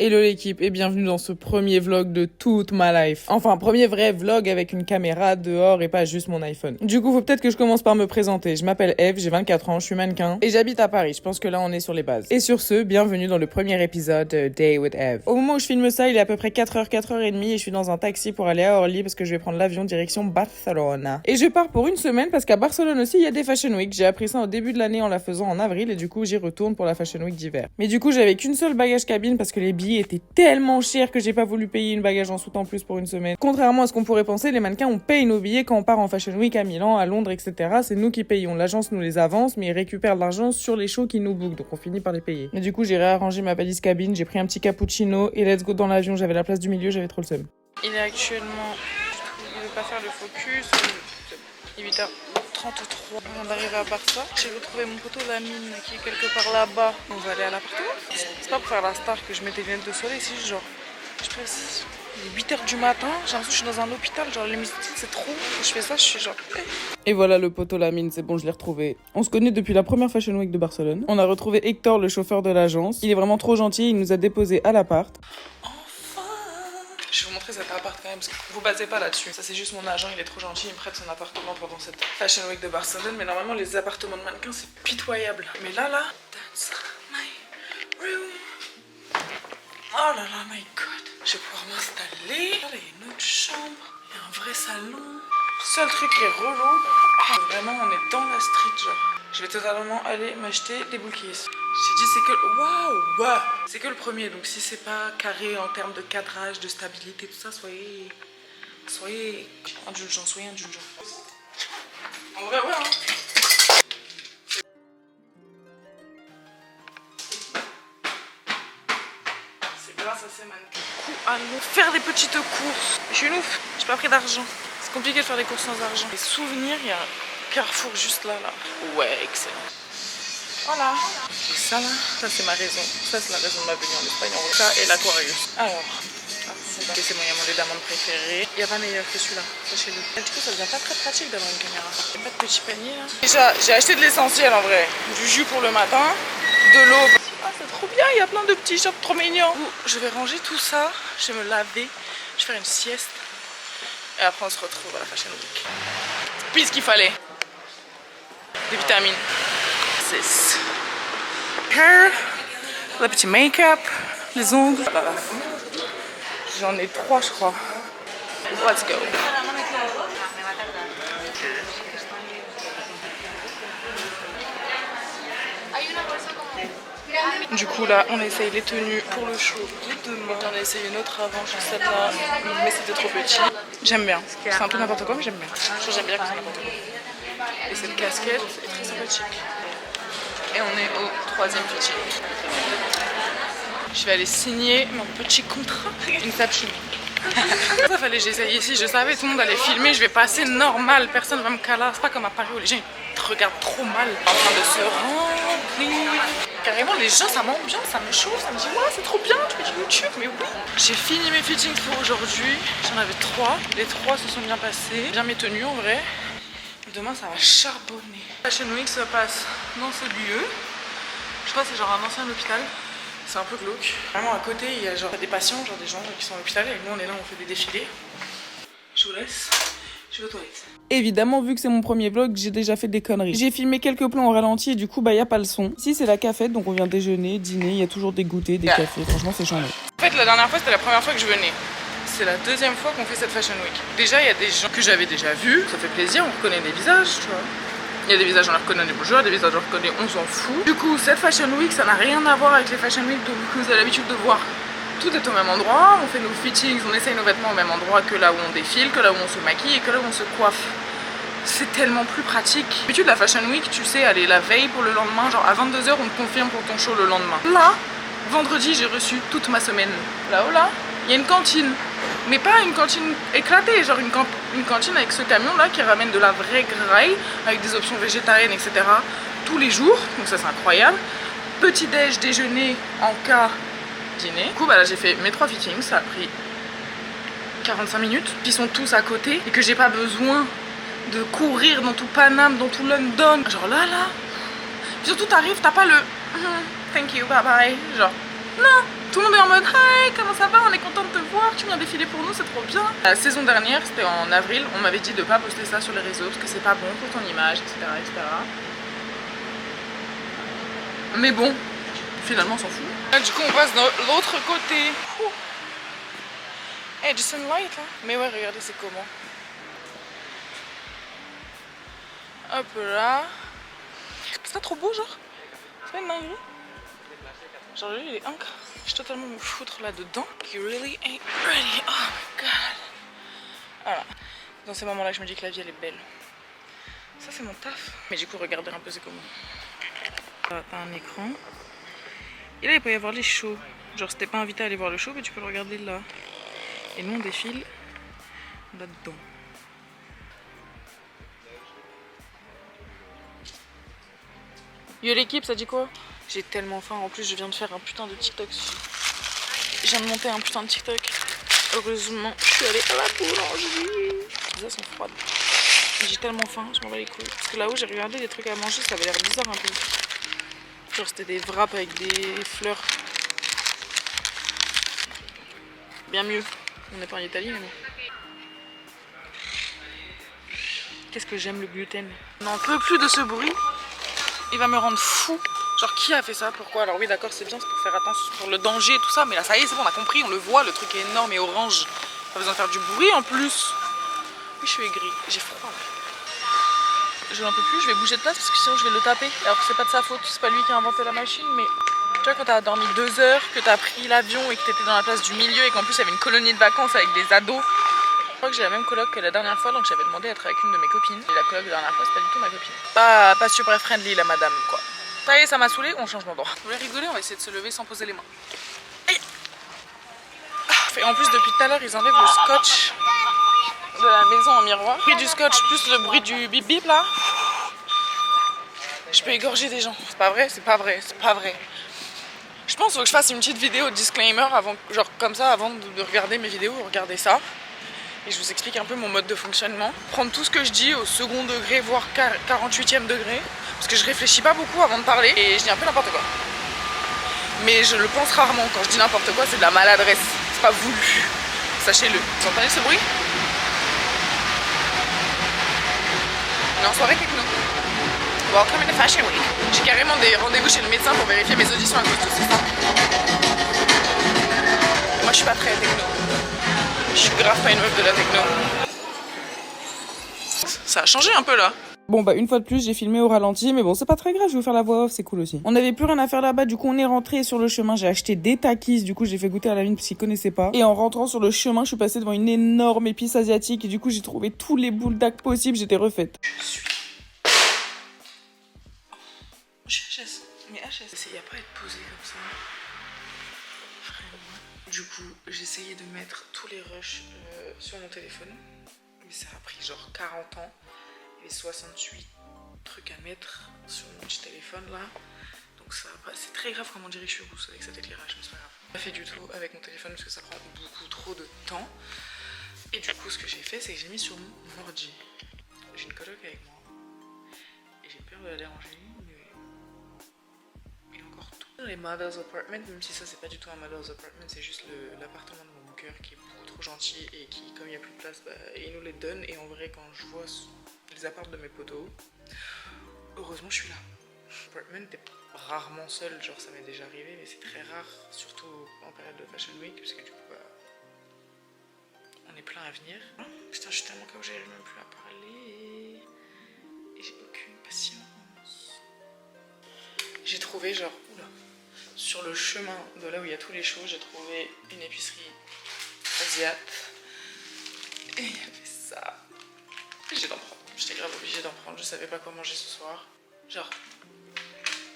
Hello l'équipe et bienvenue dans ce premier vlog de toute ma life. Enfin, premier vrai vlog avec une caméra dehors et pas juste mon iPhone. Du coup, faut peut-être que je commence par me présenter. Je m'appelle Eve, j'ai 24 ans, je suis mannequin et j'habite à Paris. Je pense que là, on est sur les bases. Et sur ce, bienvenue dans le premier épisode de Day with Eve. Au moment où je filme ça, il est à peu près 4h, 4h30 et je suis dans un taxi pour aller à Orly parce que je vais prendre l'avion direction Barcelone. Et je pars pour une semaine parce qu'à Barcelone aussi, il y a des Fashion Week. J'ai appris ça au début de l'année en la faisant en avril et du coup, j'y retourne pour la Fashion Week d'hiver. Mais du coup, j'avais qu'une seule bagage cabine parce que les billets était tellement cher que j'ai pas voulu payer une bagage en soute en plus pour une semaine. Contrairement à ce qu'on pourrait penser, les mannequins on paye nos billets quand on part en Fashion Week à Milan, à Londres, etc. C'est nous qui payons. L'agence nous les avance, mais ils récupèrent de l'argent sur les shows qu'ils nous bookent, donc on finit par les payer. Mais du coup, j'ai réarrangé ma valise cabine, j'ai pris un petit cappuccino et let's go dans l'avion. J'avais la place du milieu, j'avais trop le seum. Il est actuellement, je vais pas faire le focus. Il est 8h33. On vient d'arriver à Barça. J'ai retrouvé mon poteau Lamine qui est quelque part là-bas. On va aller à l'appartement. C'est pas pour faire la star que je mets des lunettes de soleil, c'est juste genre. Je sais pas, il est 8h du matin. J'ai l'impression que je suis dans un hôpital. Genre, l'hémicycle, c'est trop. Quand je fais ça, je suis genre. Et voilà le poteau Lamine, c'est bon, je l'ai retrouvé. On se connaît depuis la première Fashion Week de Barcelone. On a retrouvé Hector, le chauffeur de l'agence. Il est vraiment trop gentil. Il nous a déposés à l'appart. Je vais vous montrer cet appart quand même, parce que vous basez pas là-dessus. Ça c'est juste mon agent, il est trop gentil, il me prête son appartement pendant cette Fashion Week de Barcelone. Mais normalement les appartements de mannequins c'est pitoyable. Mais là, that's my room. Oh là là, my god. Je vais pouvoir m'installer. Là, il y a une autre chambre, il y a un vrai salon. Seul truc qui est relou, vraiment on est dans la street genre. Je vais totalement aller m'acheter des boules keys. J'ai dit c'est que waouh, c'est que le premier, donc si c'est pas carré en termes de cadrage, de stabilité, tout ça, soyez indulgents, soyez indulgents. En vrai ouais hein. C'est grâce à ces mannequins. Du coup, allons faire des petites courses. Je suis une ouf, j'ai pas pris d'argent. C'est compliqué de faire des courses sans argent. Les souvenirs, il y a un Carrefour juste là. Ouais, excellent. Voilà. Ça là, ça c'est ma raison. Ça c'est la raison de ma venue en Espagne. En vrai. Ça et l'Aquarius. Alors, c'est mon diamant d'amandes préféré. Il n'y a pas meilleur que celui-là. Sachez-le. Du coup, ça devient pas très pratique d'avoir une caméra. Il n'y a pas de petit panier là. Déjà, j'ai acheté de l'essentiel en vrai. Du jus pour le matin, de l'eau. Ah, c'est trop bien. Il y a plein de petits shops trop mignons. Je vais ranger tout ça. Je vais me laver. Je vais faire une sieste. Et après, on se retrouve à la Fashion Week. Puis ce qu'il fallait. Des vitamines. 6. Hair, le petit make-up, les ongles. J'en ai 3 je crois. Let's go. Du coup là on essaye les tenues pour le show de demain. On a essayé une autre avant, je sais celle-là, mais c'était trop petit. J'aime bien. C'est un peu n'importe quoi mais j'aime bien. J'aime bien quand c'est n'importe quoi. Et cette casquette est très sympathique. Et on est au 3e fitting. Je vais aller signer mon petit contrat. Une tapchine. Ça fallait que j'essaye ici, je savais tout le monde allait filmer, je vais passer normal, personne va me caler. C'est pas comme à Paris où les gens te regardent trop mal. En train de se remplir. Carrément les gens ça m'ambiance, ça me chauffe, ça me dit ouais c'est trop bien, tu fais du YouTube, mais oui. J'ai fini mes fittings pour aujourd'hui, j'en avais 3. Les 3 se sont bien passés, bien mes tenues en vrai. Demain ça va charbonner. Fashion Week se passe dans ce lieu. Je crois que c'est genre un ancien hôpital. C'est un peu glauque. Vraiment à côté il y a genre des patients, genre des gens qui sont à l'hôpital et nous on est là, on fait des défilés. Je vous laisse, je vais aux toilettes. Évidemment, vu que c'est mon premier vlog, j'ai déjà fait des conneries. J'ai filmé quelques plans au ralenti et du coup, y a pas le son. Ici, c'est la cafette, donc on vient déjeuner, dîner, il y a toujours des goûters, des cafés. Franchement, c'est chambé. En fait, la dernière fois, c'était la première fois que je venais. C'est la 2e fois qu'on fait cette Fashion Week. Déjà, il y a des gens que j'avais déjà vus. Ça fait plaisir, on reconnaît des visages, tu vois. Il y a des visages, on les reconnaît, des bourgeois, des visages, on les reconnaît, on s'en fout. Du coup, cette Fashion Week, ça n'a rien à voir avec les Fashion Week que vous avez l'habitude de voir. Tout est au même endroit, on fait nos fittings, on essaye nos vêtements au même endroit que là où on défile, que là où on se maquille et que là où on se coiffe. C'est tellement plus pratique. D'habitude, la Fashion Week, tu sais, aller la veille pour le lendemain, genre à 22h, on te confirme pour ton show le lendemain. Là, vendredi, j'ai reçu toute ma semaine. Là-haut, là, il y a une cantine. Mais pas une cantine éclatée, genre une cantine avec ce camion-là qui ramène de la vraie graille, avec des options végétariennes, etc. tous les jours, donc ça c'est incroyable. Petit-déj, déjeuner, en cas, dîner. Du coup, bah là j'ai fait mes 3 fittings, ça a pris 45 minutes. Ils sont tous à côté et que j'ai pas besoin de courir dans tout Paname, dans tout London. Genre là. Puis surtout t'arrives, t'as pas le thank you, bye bye. Genre, non. Tout le monde est en mode hi, comment ça va, on est content de te voir, tu viens défiler pour nous, c'est trop bien. La saison dernière, c'était en avril, on m'avait dit de pas poster ça sur les réseaux parce que c'est pas bon pour ton image, etc. etc. Mais bon, finalement on s'en fout. Là, du coup on passe de l'autre côté. Eh, du sunlight là. Mais ouais, regardez c'est comment. Hop là. C'est pas trop beau genre. C'est pas une dinguerie. Genre lui il est incroyable. Je suis totalement me foutre là-dedans. He really ain't ready. Oh my god. Voilà. Dans ces moments-là, je me dis que la vie elle est belle. Ça c'est mon taf. Mais du coup, regardez un peu c'est comment. T'as un écran. Et là il peut y avoir les shows. Genre si t'es pas invité à aller voir le show, mais tu peux le regarder là. Et nous on défile là-dedans. Yo l'équipe, ça dit quoi? J'ai tellement faim, en plus je viens de faire un putain de TikTok. Je viens de monter un putain de TikTok. Heureusement, je suis allée à la boulangerie. Les sont froides. J'ai tellement faim, je m'en bats les couilles. Parce que là-haut j'ai regardé les trucs à manger, ça avait l'air bizarre un peu. Genre c'était des wraps avec des fleurs. Bien mieux. On n'est pas en Italie mais bon. Qu'est-ce que j'aime le gluten. On n'en peut plus de ce bruit. Il va me rendre fou. Genre qui a fait ça? Pourquoi? Alors oui d'accord c'est bien, c'est pour faire attention sur le danger et tout ça. Mais là ça y est c'est bon on a compris, on le voit, le truc est énorme et orange. Pas besoin de faire du bruit en plus. Oui je suis aigrie, j'ai froid. Je n'en peux plus, je vais bouger de place parce que sinon je vais le taper. Alors que c'est pas de sa faute, c'est pas lui qui a inventé la machine. Mais tu vois quand t'as dormi 2 heures, que t'as pris l'avion et que t'étais dans la place du milieu et qu'en plus il y avait une colonie de vacances avec des ados. Je crois que j'ai la même coloc que la dernière fois, donc j'avais demandé à être avec une de mes copines. Et la coloc de la dernière fois c'est pas du tout ma copine. Pas super friendly la madame quoi. Ça y est, ça m'a saoulé, on change d'endroit. Vous voulez rigoler? On va essayer de se lever sans poser les mains. Aïe. Et en plus, depuis tout à l'heure, ils enlèvent le scotch de la maison en miroir. Le bruit du scotch plus le bruit du bip bip là. Je peux égorger des gens. C'est pas vrai, c'est pas vrai, c'est pas vrai. Je pense qu'il faut que je fasse une petite vidéo disclaimer avant, genre comme ça, avant de regarder mes vidéos, regardez ça. Et je vous explique un peu mon mode de fonctionnement. Prendre tout ce que je dis au second degré, voire 48e degré. Parce que je réfléchis pas beaucoup avant de parler et je dis un peu n'importe quoi. Mais je le pense rarement. Quand je dis n'importe quoi, c'est de la maladresse. C'est pas voulu. Sachez-le. Vous entendez ce bruit? On est en soirée techno. Welcome in the Fashion Week. J'ai carrément des rendez-vous chez le médecin pour vérifier mes auditions à cause de ça. Moi je suis pas très techno. Je suis grave pas une meuf de la techno. Ça a changé un peu là. Bon bah une fois de plus j'ai filmé au ralenti mais bon c'est pas très grave, je vais vous faire la voix off, c'est cool aussi. On n'avait plus rien à faire là-bas, du coup on est rentré sur le chemin, j'ai acheté des takis, du coup j'ai fait goûter à la mine parce qu'il connaissait pas. Et en rentrant sur le chemin je suis passée devant une énorme épice asiatique et du coup j'ai trouvé tous les boules possibles, j'étais refaite. Je suis HS, mais HS, essayez pas être posé comme ça. Vraiment. Du coup j'ai essayé de mettre tous les rushs sur mon téléphone, mais ça a pris genre 40 ans. Et 68 trucs à mettre sur mon petit téléphone là. Donc ça va pas. C'est très grave comment on dirait que je suis rousse avec cet éclairage, mais c'est pas grave. J'ai pas fait du tout avec mon téléphone parce que ça prend beaucoup trop de temps. Et du coup ce que j'ai fait c'est que j'ai mis sur mon ordi. J'ai une coloc avec moi. Et j'ai peur de la déranger, mais il y a encore tout. Les Mother's Apartment, même si ça c'est pas du tout un Mother's Apartment, c'est juste l'appartement de mon cœur qui est beaucoup trop gentil et qui comme il n'y a plus de place, bah, il nous les donne. Et en vrai quand je vois les apparts de mes potos, heureusement je suis là. Apartment, t'es rarement seul, genre ça m'est déjà arrivé, mais c'est très rare, surtout en période de Fashion Week, parce que du coup bah, on est plein à venir. Putain je suis tellement KO, j'arrive même plus à parler et j'ai aucune patience. J'ai trouvé genre, oula, sur le chemin de là où il y a tous les shows, j'ai trouvé une épicerie asiate et il y avait ça. J'ai d'en prendre. J'étais grave obligée d'en prendre, je savais pas quoi manger ce soir. Genre,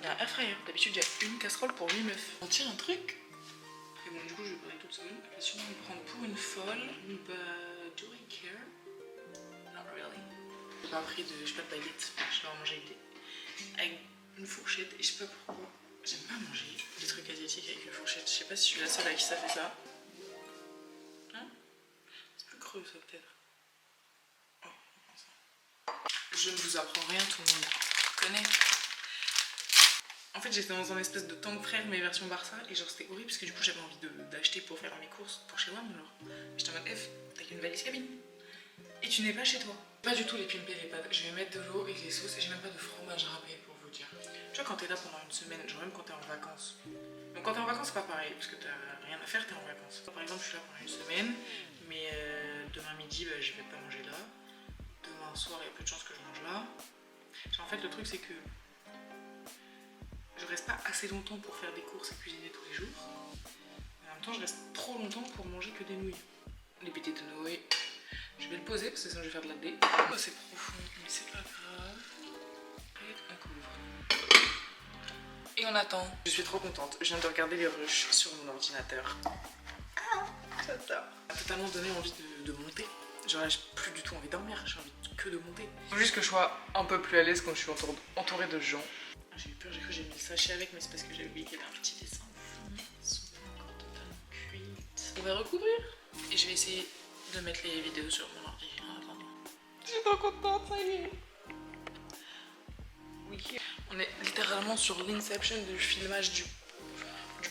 il y a un air fryer. D'habitude, il y a une casserole pour 8 meufs. On tire un truc. Et bon, du coup, je vais parler toute seule. Je vais sûrement me prendre pour une folle. But, do I care? Not really. J'ai pas pris de, je sais pas, de baguette. Je vais en manger avec avec une fourchette. Et je sais pas pourquoi. J'aime pas manger des trucs asiatiques avec une fourchette. Je sais pas si je suis la seule à qui ça fait ça. Hein? C'est plus creux, ça, peut-être. Je ne vous apprends rien, tout le monde connaît. En fait, j'étais dans un espèce de tank frère, mais version Barça, et genre c'était horrible parce que du coup j'avais envie d'acheter pour faire mes courses pour chez moi, mais genre j'étais en mode F, t'as qu'une valise cabine et tu n'es pas chez toi. Pas du tout les pimpés, les pâtes. Je vais mettre de l'eau et des sauces et j'ai même pas de fromage râpé pour vous dire. Tu vois, quand t'es là pendant une semaine, genre même quand t'es en vacances. Donc quand t'es en vacances, c'est pas pareil parce que t'as rien à faire, t'es en vacances. Par exemple, je suis là pendant une semaine, mais demain midi, bah, je vais pas manger là. Demain soir, il y a peu de chances que je mange là. Genre, en fait, le truc c'est que je reste pas assez longtemps pour faire des courses et cuisiner tous les jours. Mais en même temps, je reste trop longtemps pour manger que des nouilles. Les petites nouilles. Je vais le poser parce que sinon je vais faire de la dé. Oh, c'est profond, mais c'est pas grave. Et on couvre. Et on attend. Je suis trop contente. Je viens de regarder les rushs sur mon ordinateur. Ah, j'adore. Ça m'a totalement donné envie de monter. Genre là, j'ai plus du tout envie de dormir. J'ai envie que de monter. Faut juste que je sois un peu plus à l'aise quand je suis entourée de gens. J'ai eu peur, j'ai cru que j'ai mis le sachet avec, mais c'est parce que j'avais oublié qu'il y avait un petit dessin. Ils sont pas encore totalement cuites. On va recouvrir. Et je vais essayer de mettre les vidéos sur mon ordi en attendant. Je suis trop contente, ça y est. Oui. On est littéralement sur l'inception du filmage du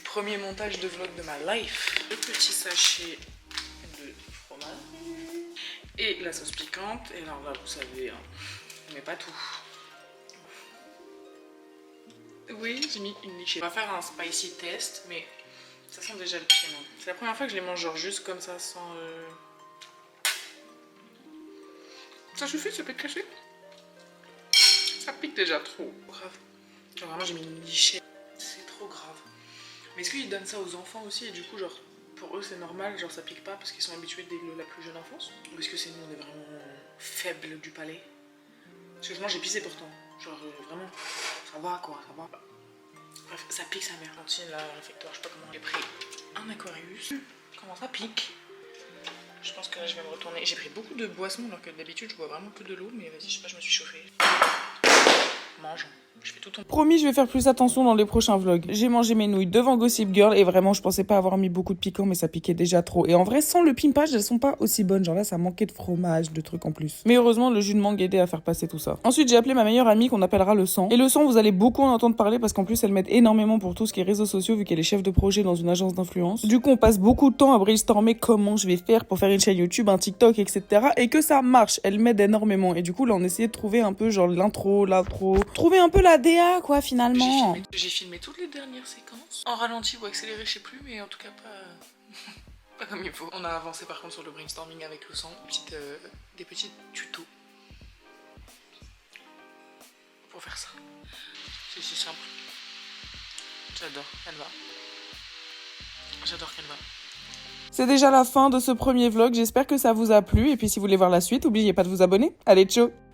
premier montage de vlog de ma life. Le petit sachet de fromage. Et la sauce piquante. Et alors là, vous savez, hein, mais pas tout. Oui, j'ai mis une lichée. On va faire un spicy test, mais ça sent déjà le piment. C'est la première fois que je les mange genre juste comme ça, sans... Ça suffit, ça peut être caché. Ça pique déjà trop. Grave. Genre vraiment j'ai mis une lichée. C'est trop grave. Mais est-ce qu'ils donnent ça aux enfants aussi et du coup genre pour eux c'est normal, genre ça pique pas parce qu'ils sont habitués dès la plus jeune enfance? Ou est-ce que c'est nous on est vraiment faibles du palais? Parce que je mange épicé pourtant. Genre vraiment, ça va quoi, ça va. Bref, ça pique sa mère. Continue là, réfectoire, je sais pas comment. J'ai pris un Aquarius. Comment ça pique? Je pense que là je vais me retourner. J'ai pris beaucoup de boissons alors que d'habitude je bois vraiment que de l'eau, mais vas-y, je sais pas, je me suis chauffée. Mangeons. Je fais tout ton... Promis, je vais faire plus attention dans les prochains vlogs. J'ai mangé mes nouilles devant Gossip Girl et vraiment, je pensais pas avoir mis beaucoup de piquant, mais ça piquait déjà trop. Et en vrai, sans le pimpage, elles sont pas aussi bonnes. Genre là, ça manquait de fromage, de trucs en plus. Mais heureusement, le jus de mangue aidait à faire passer tout ça. Ensuite, j'ai appelé ma meilleure amie qu'on appellera le sang. Et le sang, vous allez beaucoup en entendre parler parce qu'en plus, elle m'aide énormément pour tout ce qui est réseaux sociaux vu qu'elle est chef de projet dans une agence d'influence. Du coup, on passe beaucoup de temps à brainstormer comment je vais faire pour faire une chaîne YouTube, un TikTok, etc. Et que ça marche. Elle m'aide énormément. Et du coup, là, on essayait de trouver un peu genre l'intro, trouver un peu la DA, quoi, finalement. J'ai filmé toutes les dernières séquences. En ralenti ou accéléré, je sais plus, mais en tout cas pas comme il faut. On a avancé par contre sur le brainstorming avec le sang. Des petits tutos. Pour faire ça. C'est si simple. J'adore Canva. J'adore Canva. C'est déjà la fin de ce premier vlog. J'espère que ça vous a plu. Et puis si vous voulez voir la suite, n'oubliez pas de vous abonner. Allez, ciao!